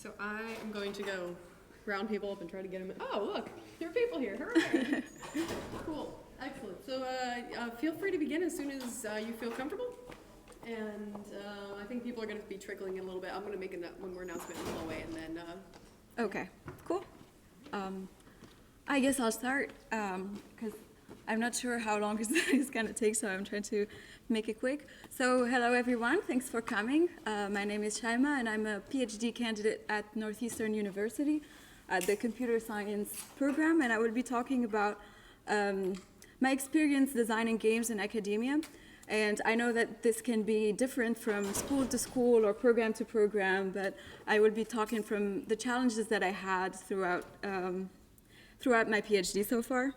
So I am going to go round people up and try to get them. Oh, look, there are people here. Hooray! Cool, excellent. So feel free to begin as soon as you feel comfortable. And I think people are going to be trickling in a little bit. I'm going to make one more announcement in the hallway, and then. Okay, cool. I guess I'll start because I'm not sure how long it's going to take, so I'm trying to make it quick. So hello, everyone. Thanks for coming. My name is Chaima, and I'm a PhD candidate at Northeastern University at the Computer Science program, and I will be talking about my experience designing games in academia. And I know that this can be different from school to school or program to program, but I will be talking from the challenges that I had throughout my PhD so far.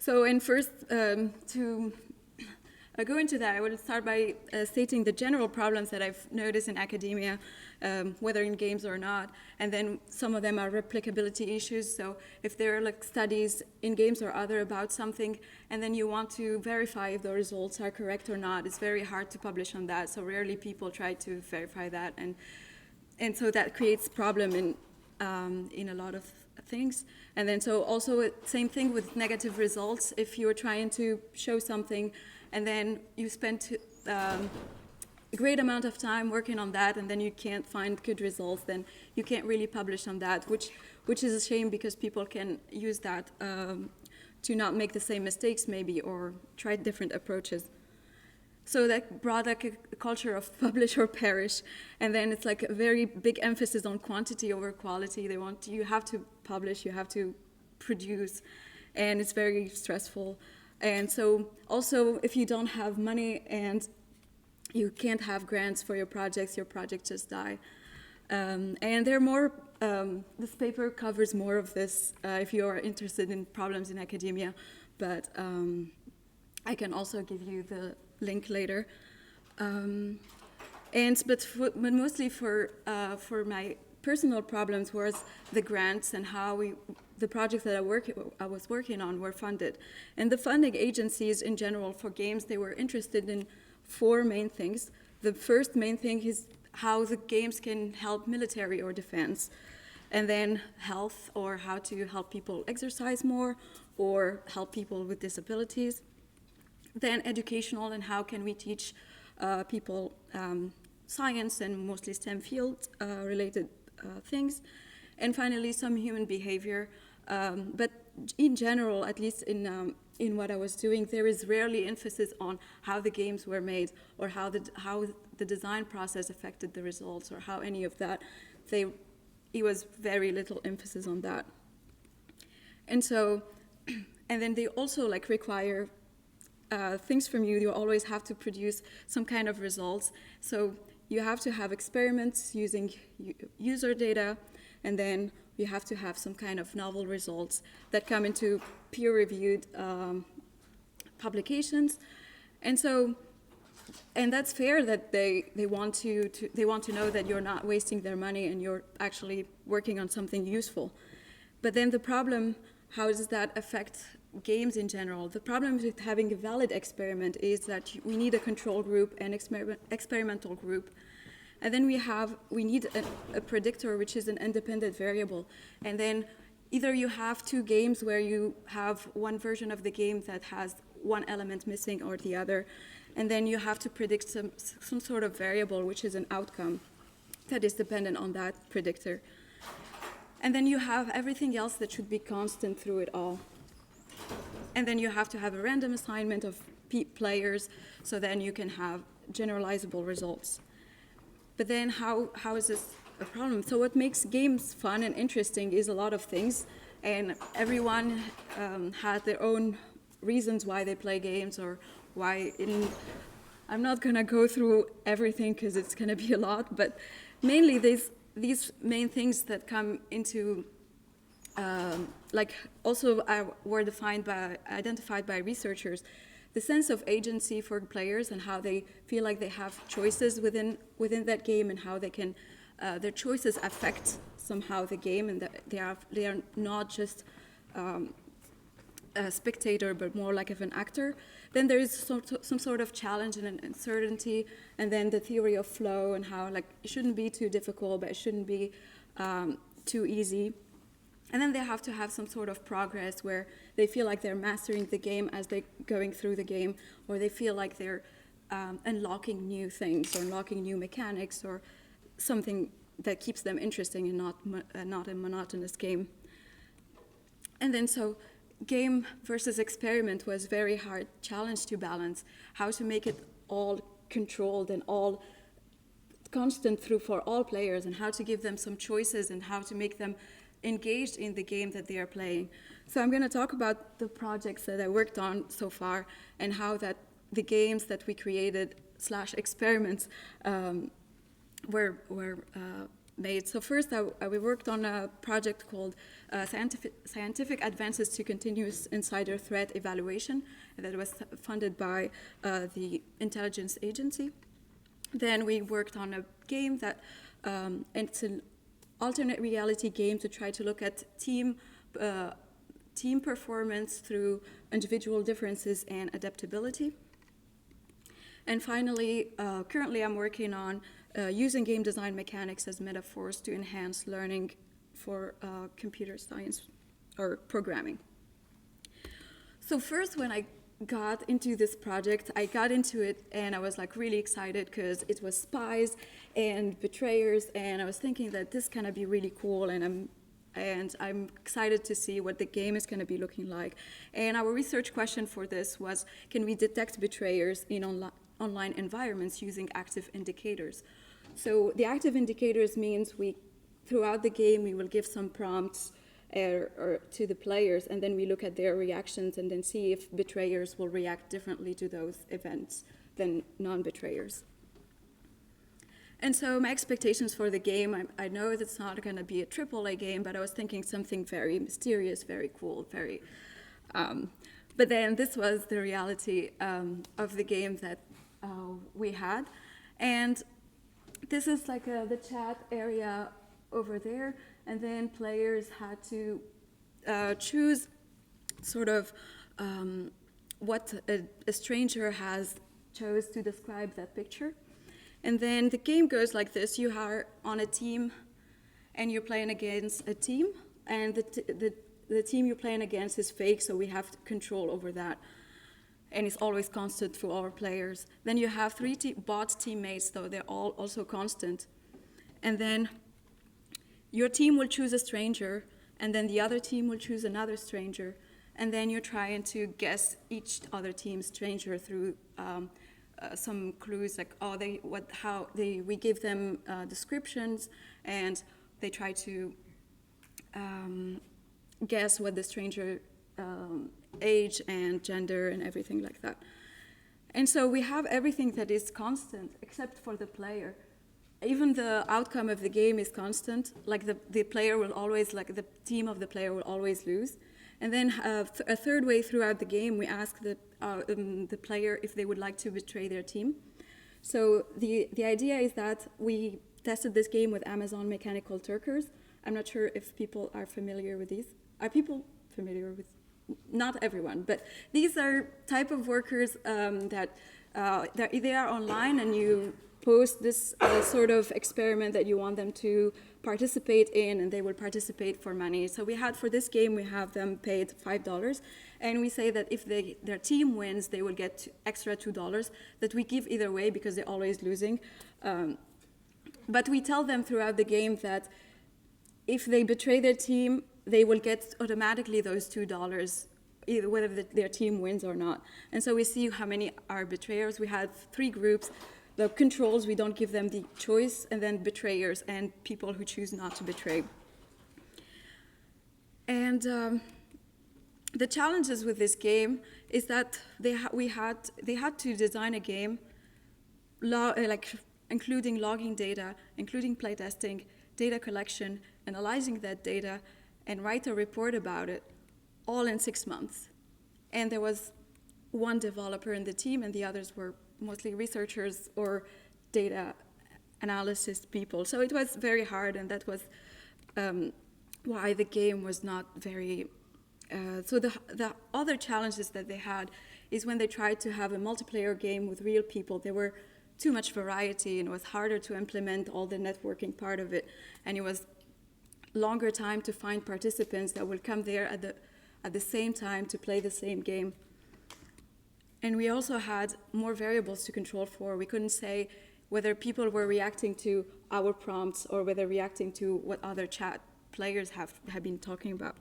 So, and first, to go into that, I will start by stating the general problems that I've noticed in academia, whether in games or not, and then some of them are replicability issues. So if there are like studies in games or other about something, and then you want to verify if the results are correct or not, it's very hard to publish on that. So rarely people try to verify that, and so that creates problem in a lot of things. And then so also same thing with negative results. If you're trying to show something and then you spend a great amount of time working on that and then you can't find good results, then you can't really publish on that, which is a shame because people can use that to not make the same mistakes maybe or try different approaches. So that brought like a culture of publish or perish, and then it's like a very big emphasis on quantity over quality. You have to publish, you have to produce, and it's very stressful. And so also if you don't have money and you can't have grants for your projects just die. And there are more, this paper covers more of this if you are interested in problems in academia, but I can also give you the link later. But mostly for my personal problems was the grants and how the projects that I was working on were funded. And the funding agencies in general for games, they were interested in four main things. The first main thing is how the games can help military or defense, and then health, or how to help people exercise more or help people with disabilities. Then educational, and how can we teach people science and mostly STEM field related things. And finally, some human behavior. But in general, at least in what I was doing, there is rarely emphasis on how the games were made or how the design process affected the results or how any of that. It was very little emphasis on that. And so, and then they also like require things from you. You always have to produce some kind of results. So you have to have experiments using user data, and then you have to have some kind of novel results that come into peer-reviewed publications. And so, and that's fair that they want to know that you're not wasting their money and you're actually working on something useful. But then the problem, how does that affect games in general? The problem with having a valid experiment is that we need a control group and experimental group. And then we need a predictor, which is an independent variable. And then either you have two games where you have one version of the game that has one element missing or the other, and then you have to predict some sort of variable, which is an outcome that is dependent on that predictor. And then you have everything else that should be constant through it all. And then you have to have a random assignment of players, so then you can have generalizable results. But then how is this a problem? So what makes games fun and interesting is a lot of things, and everyone has their own reasons why they play games or why. I'm not going to go through everything because it's going to be a lot, but mainly these main things that come into were identified by researchers, the sense of agency for players and how they feel like they have choices within that game, and how they can their choices affect somehow the game, and that they are not just a spectator but more like of an actor. Then there is some sort of challenge and an uncertainty, and then the theory of flow and how like it shouldn't be too difficult, but it shouldn't be too easy. And then they have to have some sort of progress where they feel like they're mastering the game as they're going through the game, or they feel like they're unlocking new things or unlocking new mechanics or something that keeps them interesting and not a monotonous game. And then so game versus experiment was very hard challenge to balance, how to make it all controlled and all constant through for all players, and how to give them some choices and how to make them engaged in the game that they are playing. So I'm going to talk about the projects that I worked on so far and how that the games that we created / experiments were made. So first, we worked on a project called Scientific Advances to Continuous Insider Threat Evaluation, that was funded by the Intelligence Agency. Then we worked on a game that, it's an alternate reality game to try to look at team performance through individual differences and adaptability. And finally, currently I'm working on using game design mechanics as metaphors to enhance learning for computer science or programming. So first, when I got into this project, I got into it and I was like really excited because it was Spies and Betrayers, and I was thinking that this is gonna be really cool, and I'm excited to see what the game is gonna be looking like. And our research question for this was, can we detect betrayers in online environments using active indicators? So the active indicators means throughout the game, we will give some prompts or to the players, and then we look at their reactions and then see if betrayers will react differently to those events than non-betrayers. And so my expectations for the game, I know it's not going to be a AAA game, but I was thinking something very mysterious, very cool, very... but then this was the reality of the game that we had. And this is like the chat area over there, and then players had to choose sort of what a stranger has chose to describe that picture. And then the game goes like this. You are on a team, and you're playing against a team, and the team you're playing against is fake, so we have control over that. And it's always constant for our players. Then you have 3 bot teammates, though they're all also constant. And then your team will choose a stranger, and then the other team will choose another stranger, and then you're trying to guess each other team's stranger through some clues, like we give them descriptions, and they try to guess what the stranger age and gender and everything like that. And so we have everything that is constant except for the player. Even the outcome of the game is constant, like the player will always, like the team of the player will always lose. And then a third way throughout the game, we ask the player if they would like to betray their team. So the idea is that we tested this game with Amazon Mechanical Turkers. I'm not sure if people are familiar with these. Are people familiar with? Not everyone, but these are type of workers that they are online, and you post this sort of experiment that you want them to participate in, and they will participate for money. So for this game, we have them paid $5, and we say that if their team wins, they will get extra $2 that we give either way because they're always losing. But we tell them throughout the game that if they betray their team, they will get automatically those $2, either whether their team wins or not. And so we see how many are betrayers. We had 3 groups. The controls, we don't give them the choice, and then betrayers and people who choose not to betray. And the challenges with this game is that they had to design a game, including logging data, including playtesting, data collection, analyzing that data, and write a report about it, all in 6 months. And there was 1 developer in the team, and the others were mostly researchers or data analysis people. So it was very hard, and that was why the game was not very So the other challenges that they had is when they tried to have a multiplayer game with real people, there were too much variety and it was harder to implement all the networking part of it. And it was longer time to find participants that will come there at the same time to play the same game. And we also had more variables to control for. We couldn't say whether people were reacting to our prompts or whether reacting to what other chat players have been talking about.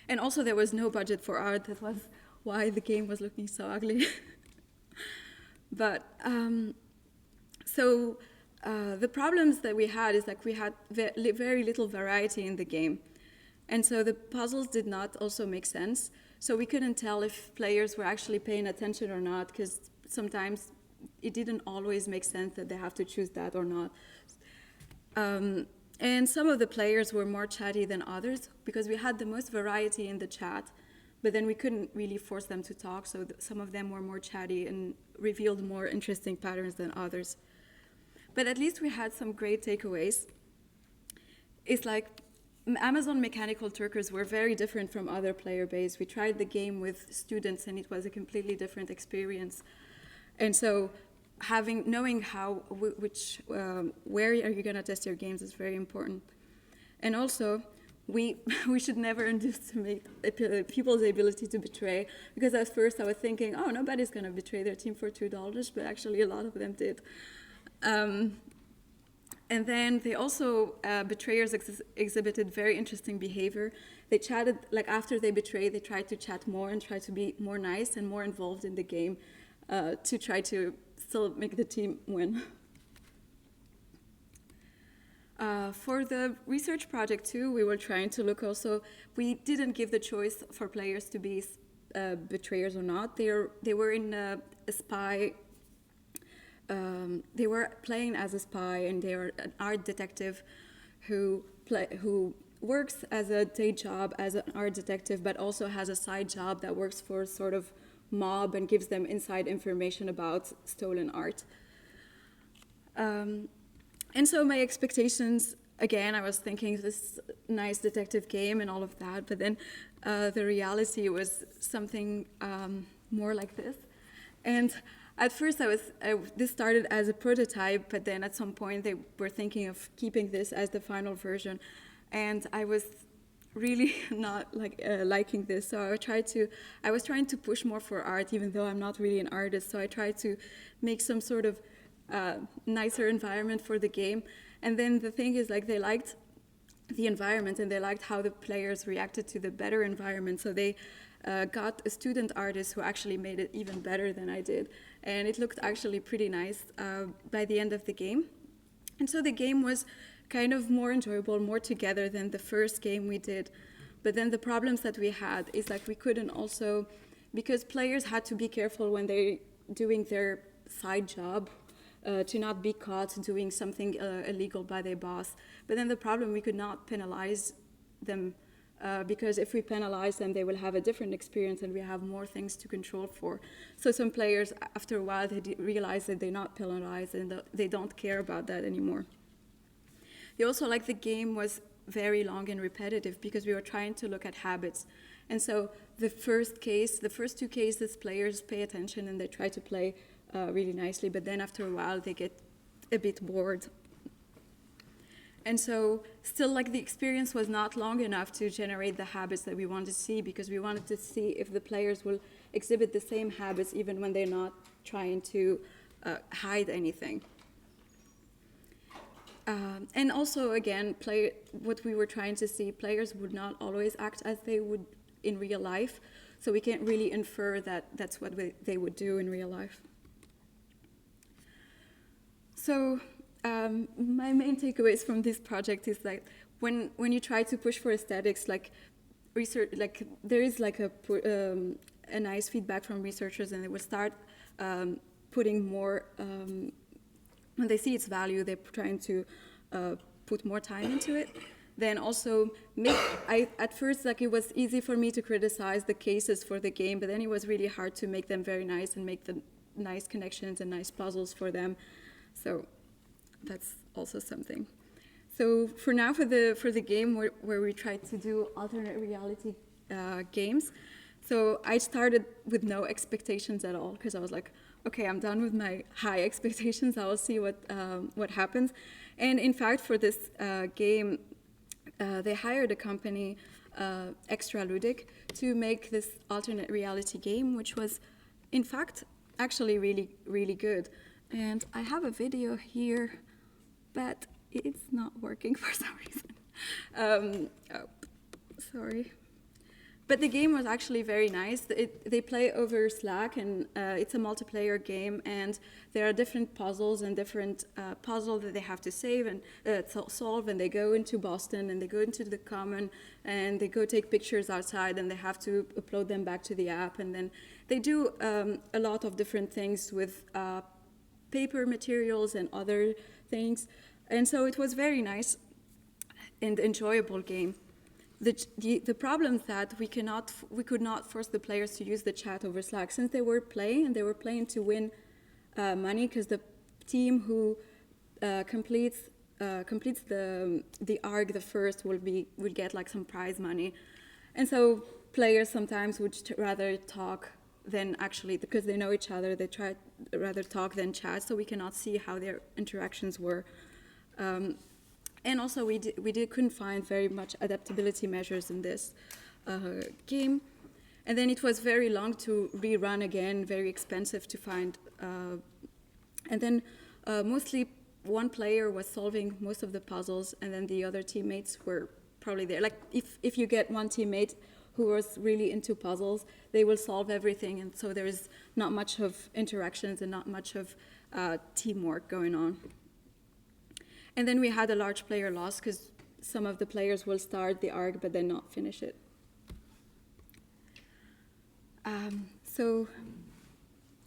And also there was no budget for art. That was why the game was looking so ugly. But the problems that we had is like we had very little variety in the game. And so the puzzles did not also make sense. So we couldn't tell if players were actually paying attention or not, because sometimes it didn't always make sense that they have to choose that or not. And some of the players were more chatty than others because we had the most variety in the chat, but then we couldn't really force them to talk, so some of them were more chatty and revealed more interesting patterns than others. But at least we had some great takeaways. It's like Amazon Mechanical Turkers were very different from other player base. We tried the game with students and it was a completely different experience. And so knowing where are you going to test your games is very important. And also, we should never underestimate people's ability to betray, because at first I was thinking, oh, nobody's going to betray their team for $2, but actually a lot of them did. And then they also, betrayers exhibited very interesting behavior. They chatted, like after they betrayed, they tried to chat more and try to be more nice and more involved in the game to try to still make the team win. For the research project too, we were trying to look also, we didn't give the choice for players to be betrayers or not. They were in a spy, they were playing as a spy, and they were an art detective who works as a day job as an art detective, but also has a side job that works for sort of mob and gives them inside information about stolen art. And so my expectations, again, I was thinking this nice detective game and all of that, but then the reality was something more like this. And at first this started as a prototype, but then at some point they were thinking of keeping this as the final version. And I was really not liking this, so I was trying to push more for art, even though I'm not really an artist. So I tried to make some sort of nicer environment for the game. And then the thing is, like, they liked the environment and they liked how the players reacted to the better environment. So they got a student artist who actually made it even better than I did. And it looked actually pretty nice by the end of the game. And so the game was kind of more enjoyable, more together than the first game we did. But then the problems that we had is like we couldn't also, because players had to be careful when they're doing their side job to not be caught doing something illegal by their boss. But then the problem, we could not penalize them because if we penalize them, they will have a different experience and we have more things to control for. So some players, after a while, they realize that they're not penalized and they don't care about that anymore. They also, like, the game was very long and repetitive because we were trying to look at habits. And so the first two cases, players pay attention and they try to play really nicely, but then after a while they get a bit bored. And so still, like, the experience was not long enough to generate the habits that we wanted to see, because we wanted to see if the players will exhibit the same habits even when they're not trying to hide anything. And also, again, what we were trying to see, players would not always act as they would in real life, so we can't really infer that that's what they would do in real life. So my main takeaways from this project is that when you try to push for aesthetics, like research, like there is like a nice feedback from researchers, and they will start putting more. When they see its value, they're trying to put more time into it. Then also, at first, like, it was easy for me to criticize the cases for the game, but then it was really hard to make them very nice and make the nice connections and nice puzzles for them. So that's also something. So for now, for the game where we tried to do alternate reality games. So I started with no expectations at all because I was like, okay, I'm done with my high expectations. I will see what happens. And in fact, for this game, they hired a company, Extra Ludic, to make this alternate reality game, which was, in fact, actually really, really good. And I have a video here, but it's not working for some reason. Oh, sorry. But the game was actually very nice. They play over Slack, and it's a multiplayer game, and there are different puzzles and different puzzles that they have to save and solve, and they go into Boston, and they go into the common, and they go take pictures outside, and they have to upload them back to the app, and then they do a lot of different things with paper materials and other things, and so it was very nice and enjoyable game. The problem is that we could not force the players to use the chat over Slack since they were playing, and they were playing to win money, because the team who completes the arc the first will get like some prize money, and so players sometimes would rather talk than actually, because they know each other, they try rather talk than chat, so we cannot see how their interactions were. And also, we couldn't find very much adaptability measures in this game. And then it was very long to rerun again, very expensive to find. And then mostly one player was solving most of the puzzles, and then the other teammates were probably there. Like if you get one teammate who was really into puzzles, they will solve everything, and so there is not much of interactions and not much of teamwork going on. And then we had a large player loss because some of the players will start the arc but then not finish it. So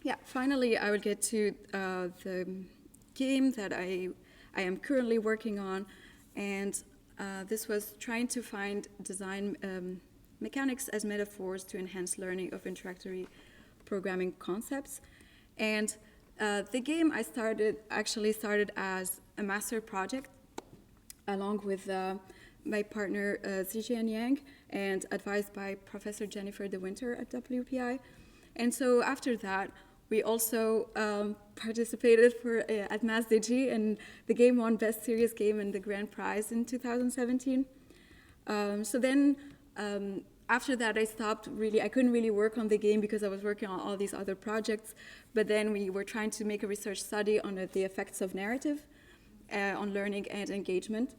yeah, finally I will get to the game that I am currently working on, and this was trying to find design mechanics as metaphors to enhance learning of introductory programming concepts. And the game actually started as a master project along with my partner Zijian Yang, and advised by Professor Jennifer De Winter at WPI. And so after that, we also participated at MassDigi, and the game won Best Serious Game and the Grand Prize in 2017. So then after that, I couldn't really work on the game because I was working on all these other projects, but then we were trying to make a research study on the effects of narrative on learning and engagement.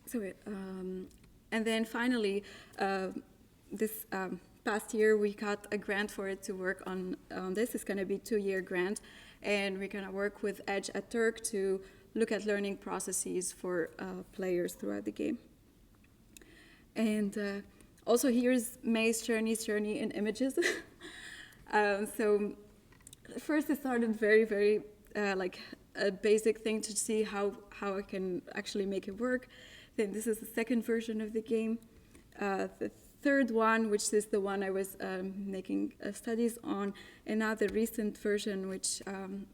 So, and then finally, this past year, we got a grant for it to work on this. It's going to be a 2-year grant, and we're going to work with Edge at Turk to look at learning processes for players throughout the game. And also here's Mees Journey in images. So first it started very, very like a basic thing to see how I can actually make it work. Then this is the second version of the game. The third one, which is the one I was making studies on, and now the recent version, which I'm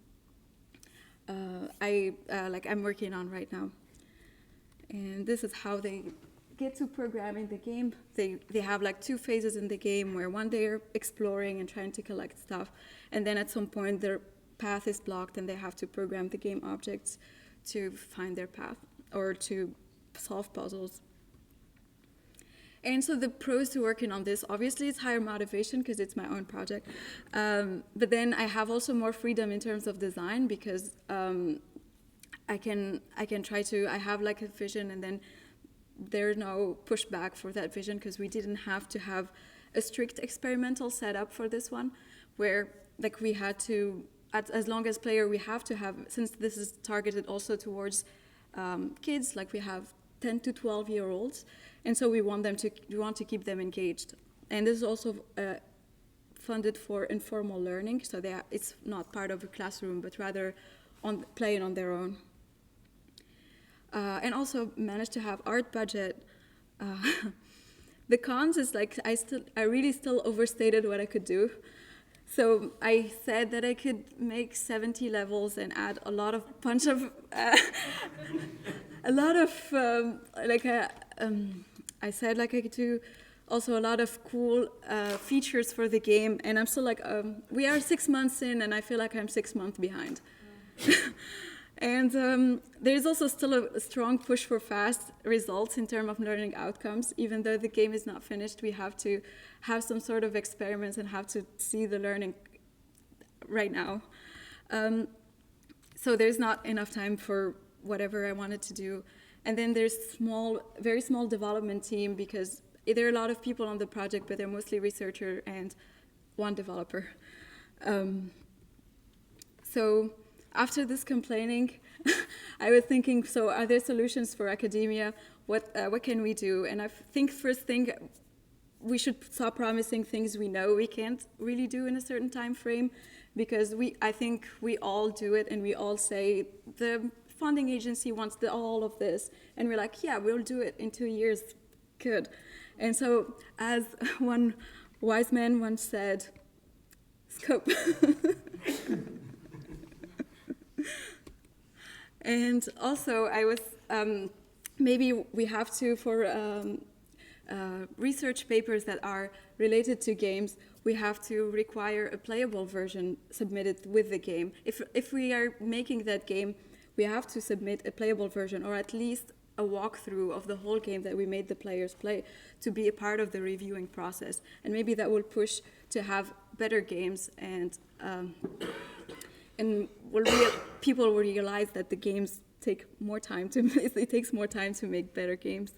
working on right now. And this is how they get to programming the game. They have like 2 phases in the game, where one they're exploring and trying to collect stuff, and then at some point their path is blocked and they have to program the game objects to find their path or to solve puzzles. And so the pros to working on this, obviously it's higher motivation because it's my own project, but then I have also more freedom in terms of design, because I can try to, I have like a vision, and then there's no pushback for that vision, because we didn't have to have a strict experimental setup for this one, where like we had to, as long as player, we have to have, since this is targeted also towards kids, like we have 10 to 12-year-olds, and so we want to keep them engaged. And this is also funded for informal learning, so it's not part of a classroom, but rather playing on their own. And also managed to have art budget. The cons is like I really still overstated what I could do. So I said that I could make 70 levels and add a bunch of I said like I could do also a lot of cool features for the game. And I'm still like, we are 6 months in, and I feel like I'm 6 months behind. And there's also still a strong push for fast results in terms of learning outcomes. Even though the game is not finished, we have to have some sort of experiments and have to see the learning right now. So there's not enough time for whatever I wanted to do. And then there's very small development team, because there are a lot of people on the project, but they're mostly researcher and one developer. So after this complaining, I was thinking, so are there solutions for academia? What can we do? And I think first thing, we should stop promising things we know we can't really do in a certain time frame, because I think we all do it, and we all say the funding agency wants all of this, and we're like, yeah, we'll do it in 2 years, good. And so, as one wise man once said, scope. And also, I was, maybe we have to, for research papers that are related to games, we have to require a playable version submitted with the game. If we are making that game, we have to submit a playable version, or at least a walkthrough of the whole game that we made the players play, to be a part of the reviewing process. And maybe that will push to have better games, and people will realize that the games take more time it takes more time to make better games.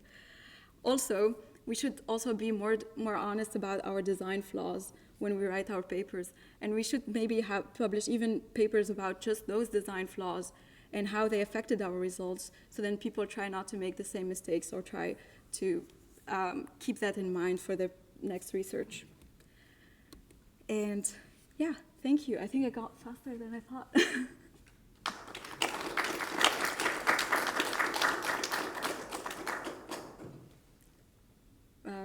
Also, we should also be more honest about our design flaws when we write our papers, and we should maybe publish even papers about just those design flaws and how they affected our results, so then people try not to make the same mistakes, or try to keep that in mind for the next research. And yeah, thank you. I think I got faster than I thought.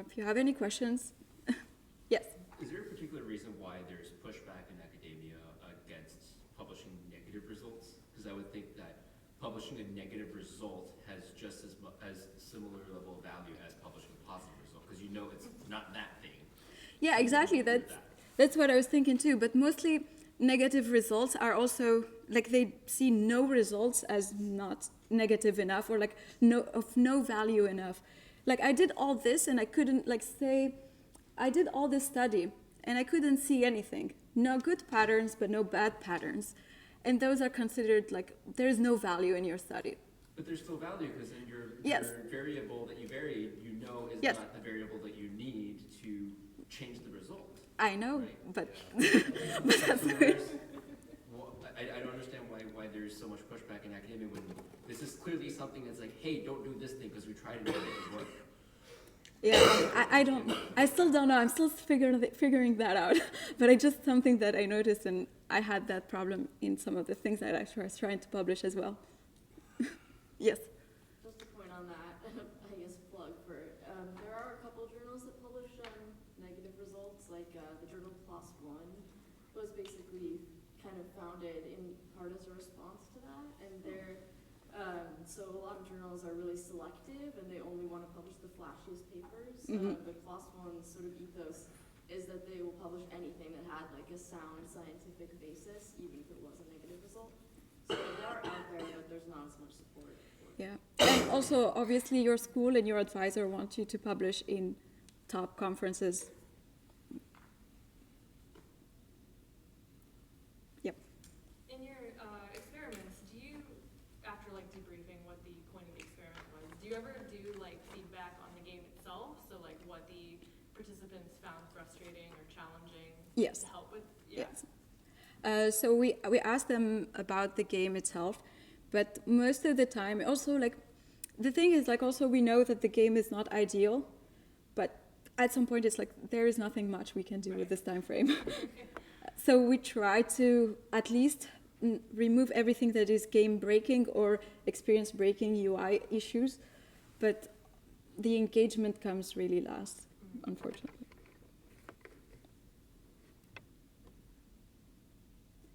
If you have any questions, yes? Is there a particular reason why there's pushback in academia against publishing negative results? Because I would think that publishing a negative result has just as similar level of value as publishing a positive result, because you know it's not that thing. Yeah, exactly. That's what I was thinking too. But mostly negative results are also, like, they see no results as not negative enough, or like of no value enough. Like, I did all this and I couldn't, like, say, I did all this study and I couldn't see anything. No good patterns, but no bad patterns. And those are considered, like, there's no value in your study. But there's still value, because then your variable that you varied, you know, is not the variable that you need to change the result. I know, right? but, Yeah. but that's so weird. I don't understand why there's so much pushback in academia when this is clearly something that's like, hey, don't do this thing because we tried it and it didn't work. Yeah, I still don't know. I'm still figuring that out. But it's just something that I noticed, and I had that problem in some of the things that I was trying to publish as well. Yes? Just a point on that, I guess plug for it. There are a couple journals that publish negative results, like the journal PLOS ONE was basically kind of founded in part as a response to that, and they're so a lot of journals are really selective, and they only want to publish the flashiest papers. But PLOS ONE's sort of ethos is that they will publish anything that had like a sound scientific basis, even if it was a negative result. So they are out there, but there's not as much support. Yeah. And also, obviously, your school and your advisor want you to publish in top conferences. Yep. In your experiments, do you, after like debriefing what the point of the experiment was, do you ever do like feedback on the game itself? So like what the participants found frustrating or challenging Yes. to help with? Yeah. Yes. So we asked them about the game itself, but most of the time, also, like, the thing is, like, also we know that the game is not ideal, but at some point it's like there is nothing much we can do with this time frame. So we try to at least remove everything that is game breaking or experience breaking UI issues, but the engagement comes really last, unfortunately.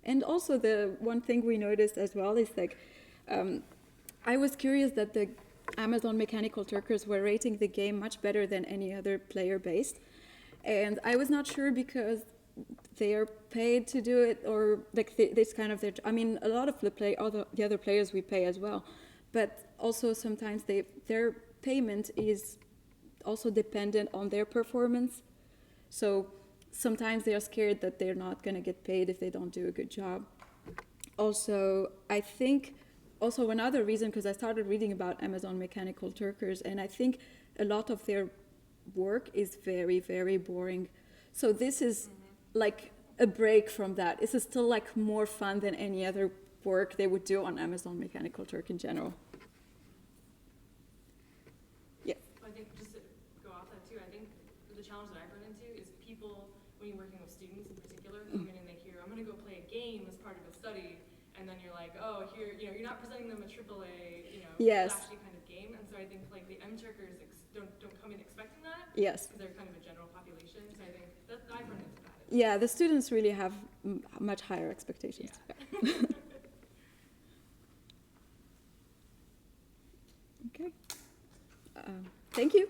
And also the one thing we noticed as well is like, I was curious that Amazon Mechanical Turkers were rating the game much better than any other player-based. And I was not sure because they are paid to do it, or like this kind of their. I mean, a lot of the other players we pay as well, but also sometimes their payment is also dependent on their performance. So sometimes they are scared that they're not going to get paid if they don't do a good job. Also, I think also another reason, because I started reading about Amazon Mechanical Turkers, and I think a lot of their work is very, very boring. So this is like a break from that. This is still like more fun than any other work they would do on Amazon Mechanical Turk in general. Yeah. I think just to go off that too, I think the challenge that I've run into is people, when you're working with students in particular, come in and they hear, I'm going to go play a game as part of a study, and then you're like, oh, here, you know, you're not presenting them a AAA, you know, Yes. flashy kind of game, and so I think like the M-Turkers don't come in expecting that. Yes. Because they're kind of a general population, so I think that I've run into that. Yeah, the students really have much higher expectations. Yeah. Okay. Thank you.